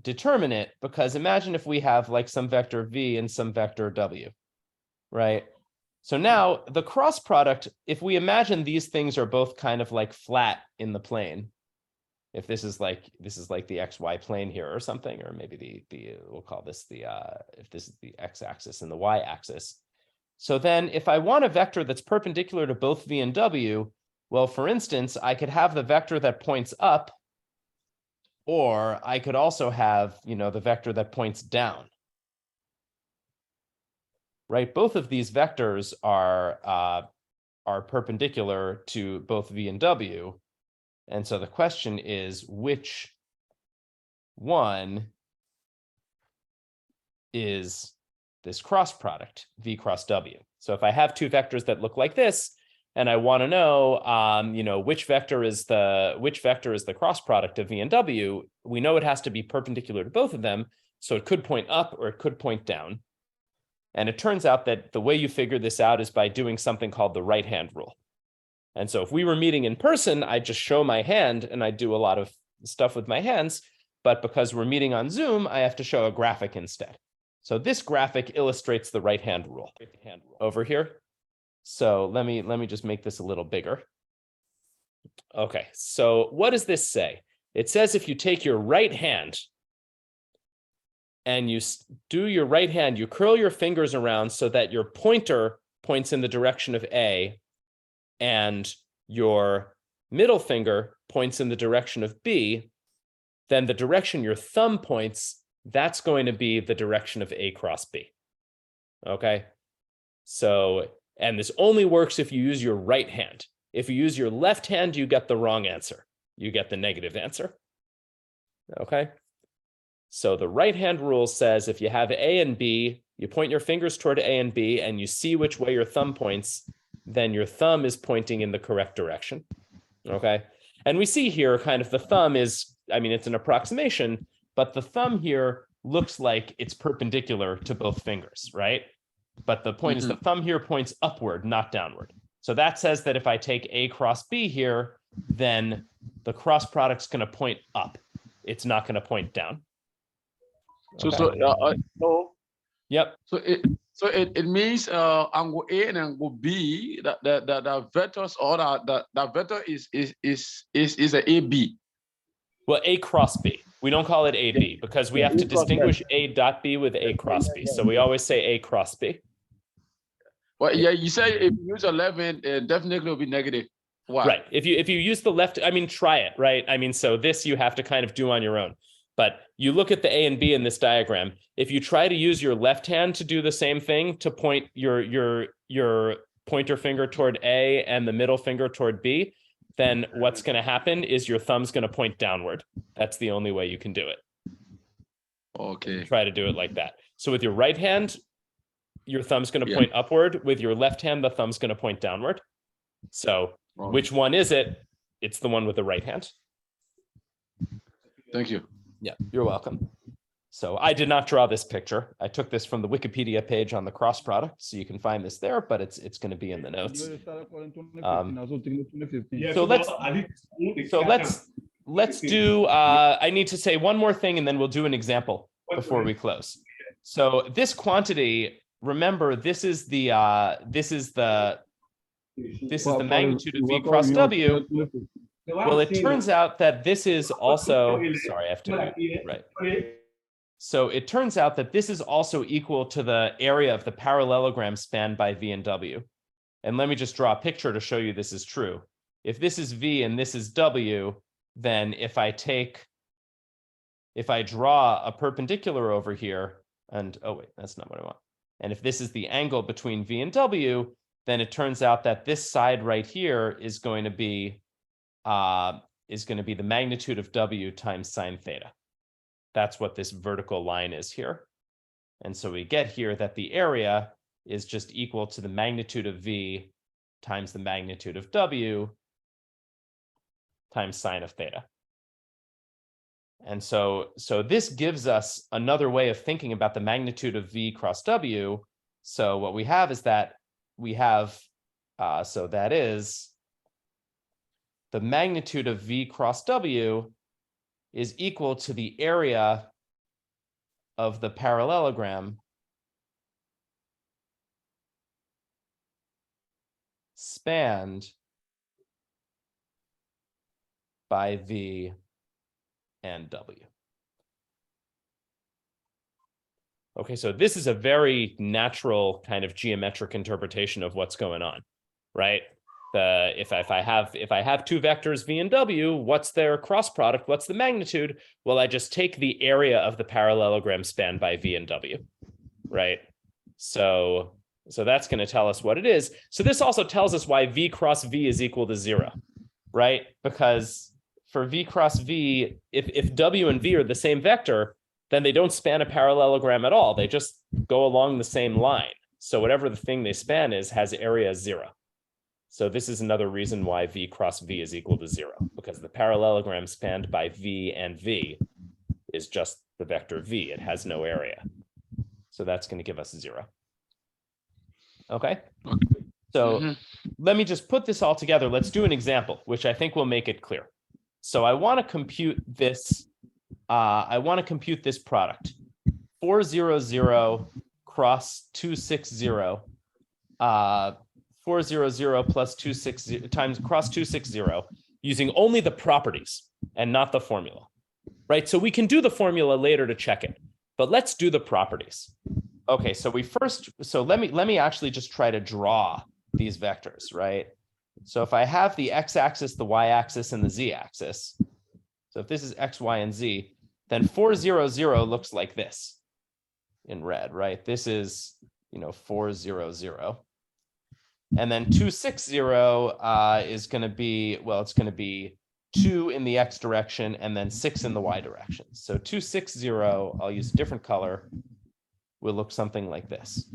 determine it, because imagine if we have like some vector v and some vector w, right? So now the cross product, if we imagine these things are both kind of like flat in the plane, if this is like the xy plane here or something, or maybe we'll call this the if this is the x-axis and the y-axis. So then if I want a vector that's perpendicular to both v and w, well, for instance, I could have the vector that points up, or I could also have, the vector that points down. Right? Both of these vectors are perpendicular to both v and w. And so the question is, which one is this cross product, v cross w? So if I have two vectors that look like this, and I want to know, which vector is the cross product of v and w, we know it has to be perpendicular to both of them, so it could point up or it could point down. And it turns out that the way you figure this out is by doing something called the right-hand rule. And so if we were meeting in person, I'd just show my hand and I'd do a lot of stuff with my hands. But because we're meeting on Zoom, I have to show a graphic instead. So this graphic illustrates the right-hand rule over here. So let me just make this a little bigger. Okay, so what does this say? It says if you take your right hand and you do your right hand, you curl your fingers around so that your pointer points in the direction of A and your middle finger points in the direction of B, then the direction your thumb points, that's going to be the direction of A cross B. Okay, so, and this only works if you use your right hand. If you use your left hand, you get the wrong answer. You get the negative answer. Okay. So the right-hand rule says if you have A and B, you point your fingers toward A and B, and you see which way your thumb points, then your thumb is pointing in the correct direction. Okay. And we see here kind of the thumb is, it's an approximation, but the thumb here looks like it's perpendicular to both fingers, right? But the point is the thumb here points upward, not downward. So that says that if I take A cross B here, then the cross product's going to point up. It's not going to point down. Okay. Yep. So it means angle A and angle B, that vectors or that vector is an AB. Well, A cross B. We don't call it AB because we have to distinguish A dot B with A cross B. So we always say A cross B. Well, yeah, you say if you use a left hand, it definitely will be negative. Why? Right. If you use the left, try it, right? So this you have to kind of do on your own. But you look at the A and B in this diagram. If you try to use your left hand to do the same thing, to point your pointer finger toward A and the middle finger toward B, then what's going to happen is your thumb's going to point downward. That's the only way you can do it. Okay. Try to do it like that. So with your right hand, your thumb's going to point upward. With your left hand, the thumb's going to point downward. So which one is it? It's the one with the right hand. Thank you. Yeah, you're welcome. So I did not draw this picture. I took this from the Wikipedia page on the cross product, so you can find this there, but it's going to be in the notes. So let's do. I need to say one more thing, and then we'll do an example before we close. So this quantity, remember, this is the magnitude of V cross W. Well, it turns out that this is also, sorry, I have to, right. So it turns out that this is also equal to the area of the parallelogram spanned by V and W. And let me just draw a picture to show you this is true. If this is V and this is W, then if I draw a perpendicular over here, and, oh wait, that's not what I want. And if this is the angle between V and W, then it turns out that this side right here is going to be the magnitude of W times sine theta. That's what this vertical line is here. And so we get here that the area is just equal to the magnitude of V times the magnitude of W times sine of theta. And so this gives us another way of thinking about the magnitude of V cross W. So what we have is that we have, so that is the magnitude of V cross W is equal to the area of the parallelogram spanned by V and W. Okay, so this is a very natural kind of geometric interpretation of what's going on, right? If I have two vectors V and W, what's their cross product? What's the magnitude? Well, I just take the area of the parallelogram spanned by V and W, right? So that's going to tell us what it is. So this also tells us why V cross V is equal to 0, right? Because for V cross V, if W and V are the same vector, then they don't span a parallelogram at all. They just go along the same line. So whatever the thing they span is has area 0. So this is another reason why V cross V is equal to 0, because the parallelogram spanned by V and V is just the vector V. It has no area. So that's going to give us 0. Okay. So let me just put this all together. Let's do an example, which I think will make it clear. So I want to compute this. I want to compute this product, 400 cross 260, 400 plus 260 times cross 260, using only the properties and not the formula, right? So we can do the formula later to check it, but let's do the properties. Okay, so let me actually just try to draw these vectors, right? So if I have the x-axis, the y-axis, and the z-axis, so if this is x, y, and z, then 400 looks like this in red, right? This is, 400. And then 260 is going to be, well, it's going to be 2 in the x direction and then 6 in the y direction. So 260, I'll use a different color, will look something like this.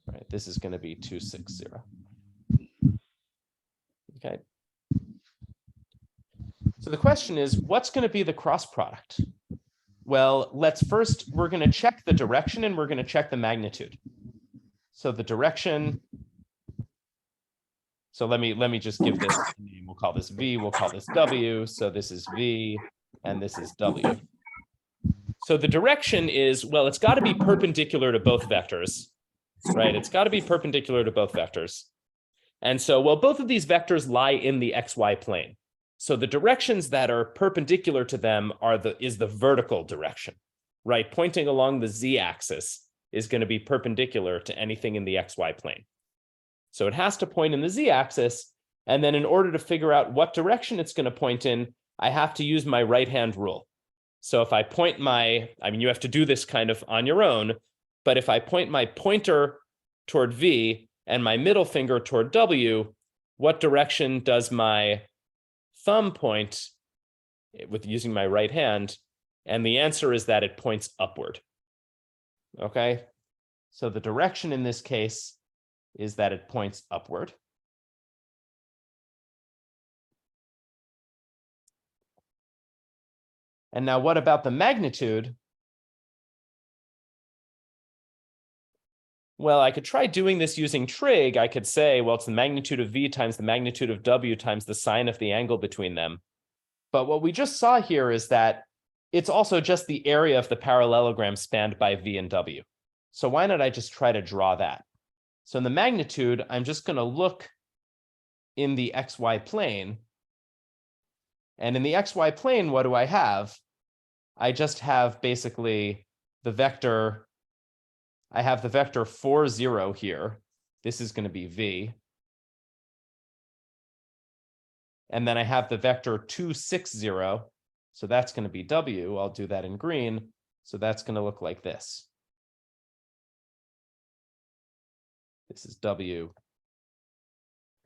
Right, this is going to be 260. Okay. So the question is, what's going to be the cross product? Well, we're going to check the direction and we're going to check the magnitude. So the direction, so let me just give this a name. We'll call this V, we'll call this W. So this is V and this is W. So the direction is, well, it's got to be perpendicular to both vectors, right? It's got to be perpendicular to both vectors. And so, well, both of these vectors lie in the XY plane. So the directions that are perpendicular to them is the vertical direction, right? Pointing along the z-axis is going to be perpendicular to anything in the XY plane. So it has to point in the z-axis. And then in order to figure out what direction it's going to point in, I have to use my right-hand rule. So if I point you have to do this kind of on your own, but if I point my pointer toward V and my middle finger toward W, what direction does my thumb point with using my right hand? And the answer is that it points upward. Okay, so the direction in this case is that it points upward. And now what about the magnitude? Well, I could try doing this using trig. I could say, well, it's the magnitude of V times the magnitude of W times the sine of the angle between them. But what we just saw here is that it's also just the area of the parallelogram spanned by V and W. So why not I just try to draw that? So in the magnitude, I'm just going to look in the XY plane. And in the XY plane, what do I have? I just have basically the vector. I have the vector 40 here. This is going to be V. And then I have the vector 260. So that's going to be W. I'll do that in green. So that's going to look like this. This is W.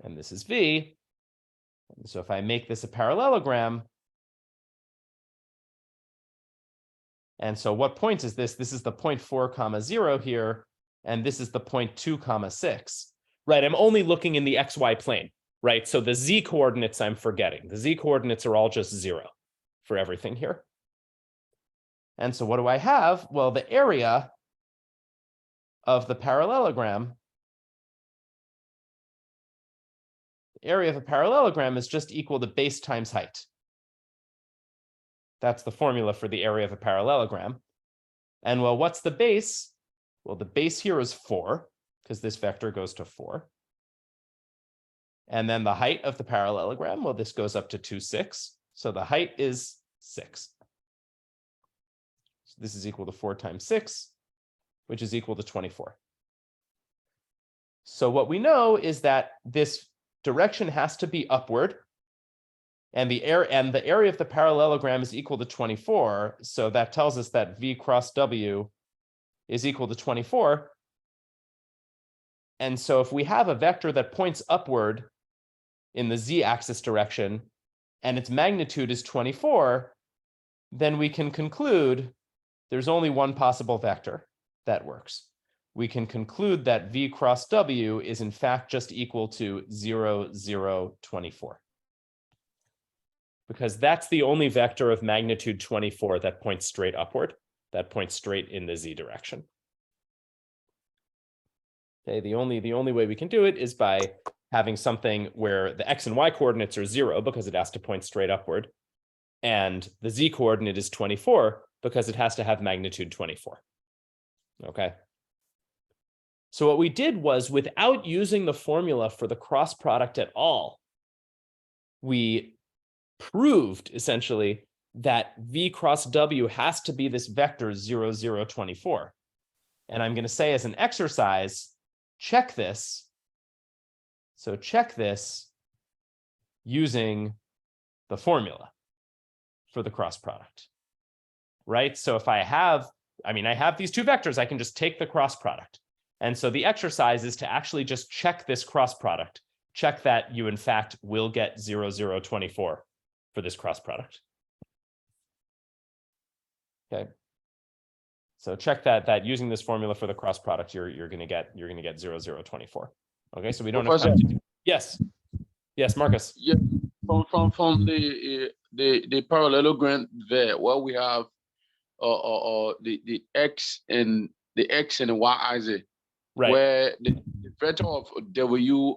And this is V. And so if I make this a parallelogram, and so what point is this? This is the 0.4, 0 here, and this is the 0.2, 6. Right, I'm only looking in the XY plane, right? So the Z coordinates I'm forgetting. The Z coordinates are all just 0 for everything here. And so what do I have? Well, the area of the parallelogram, the area of a parallelogram is just equal to base times height. That's the formula for the area of a parallelogram. And well, what's the base? Well, the base here is 4, because this vector goes to 4. And then the height of the parallelogram, well, this goes up to 2, 6. So the height is 6. So this is equal to 4 times 6, which is equal to 24. So what we know is that this direction has to be upward, and the area of the parallelogram is equal to 24. So that tells us that V cross W is equal to 24. And so if we have a vector that points upward in the z-axis direction, and its magnitude is 24, then we can conclude there's only one possible vector that works. We can conclude that V cross W is in fact just equal to 0, 0, 24. Because that's the only vector of magnitude 24 that points straight upward, that points straight in the z direction. Okay, the only way we can do it is by having something where the x and y coordinates are 0 because it has to point straight upward, and the z coordinate is 24 because it has to have magnitude 24. Okay. So what we did was, without using the formula for the cross product at all, we proved essentially that V cross W has to be this vector 0, 0, 24. And I'm going to say as an exercise, check this. So check this using the formula for the cross product, right? So if I have these two vectors, I can just take the cross product. And so the exercise is to actually just check this cross product. Check that you, in fact, will get 0, 0, 24 for this cross product. Okay. So check that using this formula for the cross product, you're going to get 0, 0, 24. Okay, so we don't have time to do. Yes. Yes, Marcus. Yeah, from the parallelogram there, where we have the x and the y axis, Right. where the vector of W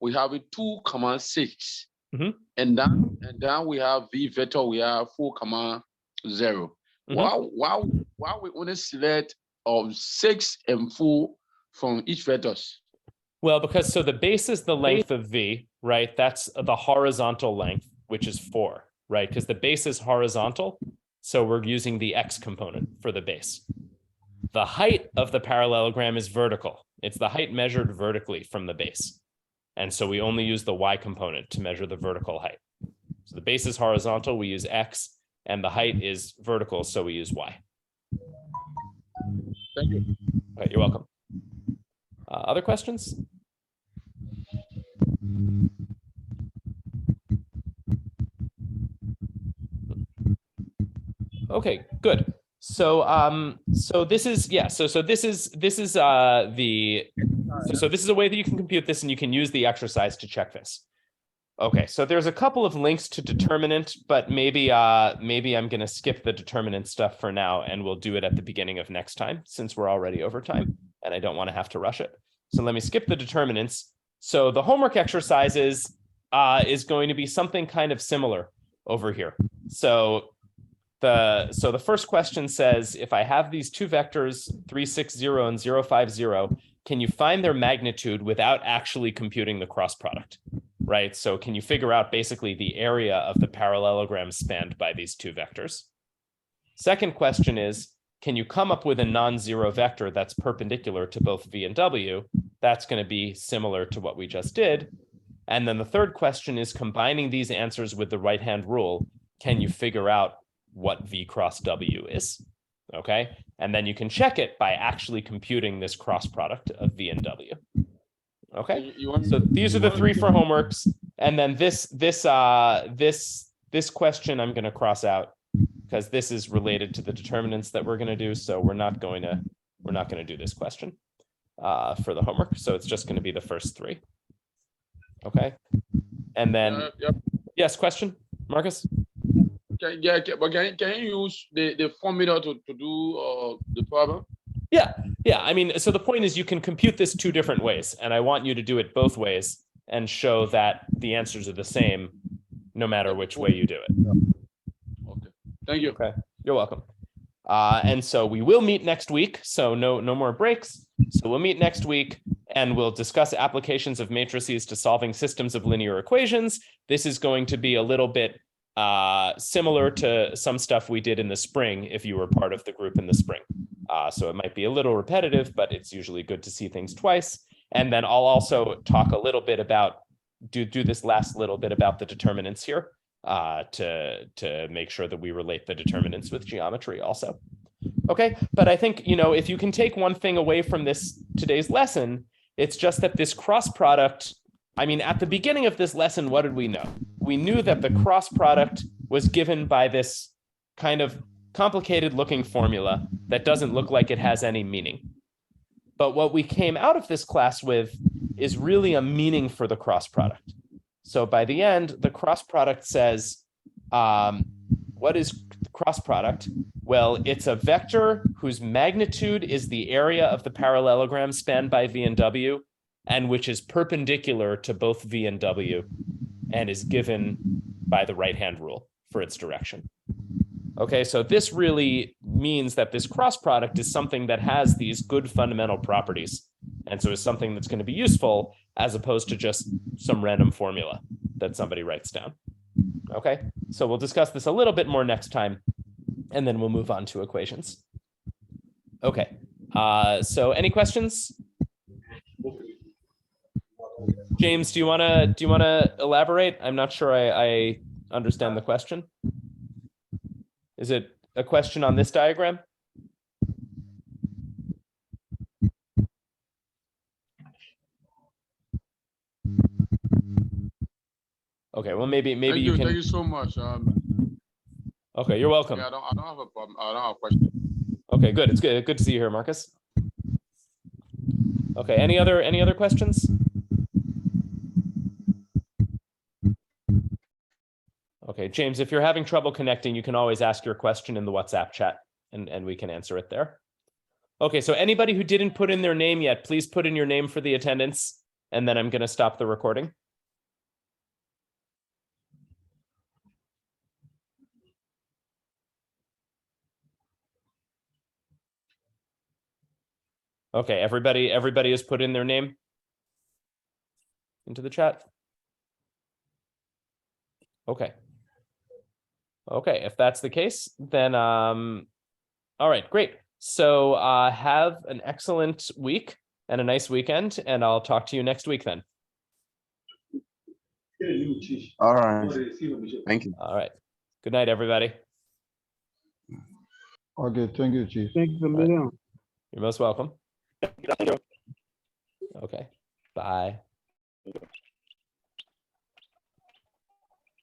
we have 2, 6. Mhm. And then we have V vector, we have 4, 0. Mhm. Why we only select 6 and 4 from each vectors? Well, because so the base is the length of V, right? That's the horizontal length, which is 4, right? Because the base is horizontal, so we're using the x component for the base. The height of the parallelogram is vertical. It's the height measured vertically from the base. And so we only use the y component to measure the vertical height. So the base is horizontal, we use x, and the height is vertical, so we use y. Thank you. All right, you're welcome. Other questions? Okay, good. So this is so this is a way that you can compute this, and you can use the exercise to check this. Okay, so there's a couple of links to determinant, but maybe I'm going to skip the determinant stuff for now, and we'll do it at the beginning of next time, since we're already over time and I don't want to have to rush it. So let me skip the determinants. So the homework exercises is going to be something kind of similar over here. So the first question says, if I have these two vectors 3, 6, 0 and 0, 5, 0, can you find their magnitude without actually computing the cross product? Right? So can you figure out basically the area of the parallelogram spanned by these two vectors? Second question is, can you come up with a non-zero vector that's perpendicular to both V and W? That's going to be similar to what we just did. And then the third question is, combining these answers with the right-hand rule, can you figure out what V cross W is? Okay. And then you can check it by actually computing this cross product of V and W. Okay. So these are the three for homeworks. And then this question I'm going to cross out because this is related to the determinants that we're going to do. So we're not going to do this question for the homework. So it's just going to be the first three. Okay. And then, yes, question, Marcus? But can you use the formula to do the problem? Yeah. I mean, so the point is you can compute this two different ways, and I want you to do it both ways and show that the answers are the same no matter which way you do it. Okay. Thank you. Okay, you're welcome. And so we will meet next week. So no more breaks. So we'll meet next week and we'll discuss applications of matrices to solving systems of linear equations. This is going to be a little bit similar to some stuff we did in the spring if you were part of the group in the spring. So it might be a little repetitive, but it's usually good to see things twice. And then I'll also talk a little bit about, do this last little bit about the determinants here. To make sure that we relate the determinants with geometry also. Okay, but I think, if you can take one thing away from today's lesson, it's just that this cross product, at the beginning of this lesson, what did we know? We knew that the cross product was given by this kind of complicated looking formula that doesn't look like it has any meaning. But what we came out of this class with is really a meaning for the cross product. So by the end, the cross product says, what is the cross product? Well, it's a vector whose magnitude is the area of the parallelogram spanned by V and W, and which is perpendicular to both V and W, and is given by the right-hand rule for its direction. Okay, so this really means that this cross product is something that has these good fundamental properties. And so it's something that's going to be useful as opposed to just some random formula that somebody writes down. Okay, so we'll discuss this a little bit more next time, and then we'll move on to equations. Okay, so any questions? James, do you want to elaborate? I'm not sure I understand the question. Is it a question on this diagram? Okay, well, maybe you can. Thank you so much. Okay, you're welcome. Yeah, I don't have a problem. I don't have a question. Okay, good. It's good to see you here, Marcus. Okay, any other questions? Okay, James, if you're having trouble connecting, you can always ask your question in the WhatsApp chat and we can answer it there. Okay, so anybody who didn't put in their name yet, please put in your name for the attendance, and then I'm going to stop the recording. Okay, everybody has put in their name into the chat. Okay. Okay, if that's the case, then all right, great. So have an excellent week and a nice weekend, and I'll talk to you next week then. All right. Thank you. All right. Good night, everybody. Okay, thank you, Chief. Thank you, Liberian. You're most welcome. Okay, bye.